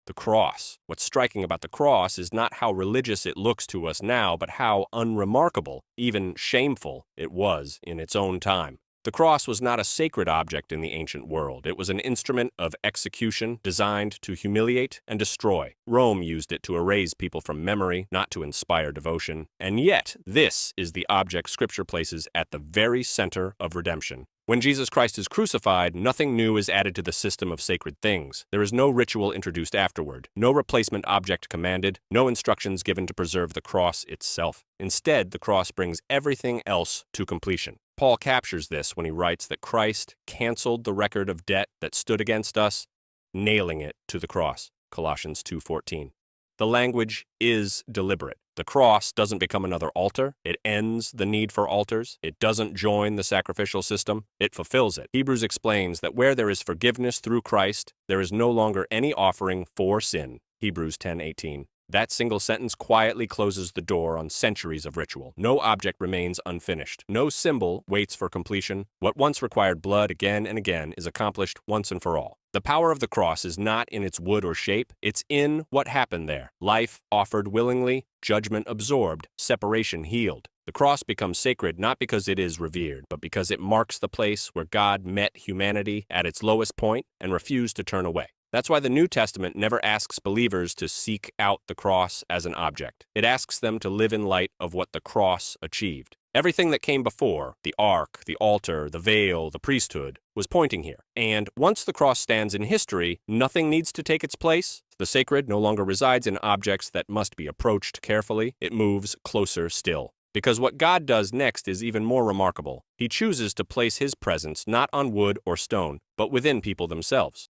The cross. What's striking about the cross is not how religious it looks to us now, but how unremarkable, even shameful, it was in its own time. The cross was not a sacred object in the ancient world. It was an instrument of execution designed to humiliate and destroy. Rome used it to erase people from memory, not to inspire devotion. And yet, this is the object Scripture places at the very center of redemption. When Jesus Christ is crucified, nothing new is added to the system of sacred things. There is no ritual introduced afterward, no replacement object commanded, no instructions given to preserve the cross itself. Instead, the cross brings everything else to completion. Paul captures this when he writes that Christ canceled the record of debt that stood against us, nailing it to the cross. Colossians 2:14. The language is deliberate. The cross doesn't become another altar. It ends the need for altars. It doesn't join the sacrificial system. It fulfills it. Hebrews explains that where there is forgiveness through Christ, there is no longer any offering for sin. Hebrews 10:18. That single sentence quietly closes the door on centuries of ritual. No object remains unfinished. No symbol waits for completion. What once required blood again and again is accomplished once and for all. The power of the cross is not in its wood or shape. It's in what happened there. Life offered willingly, judgment absorbed, separation healed. The cross becomes sacred not because it is revered, but because it marks the place where God met humanity at its lowest point and refused to turn away. That's why the New Testament never asks believers to seek out the cross as an object. It asks them to live in light of what the cross achieved. Everything that came before, the ark, the altar, the veil, the priesthood, was pointing here. And once the cross stands in history, nothing needs to take its place. The sacred no longer resides in objects that must be approached carefully. It moves closer still. Because what God does next is even more remarkable. He chooses to place His presence not on wood or stone, but within people themselves.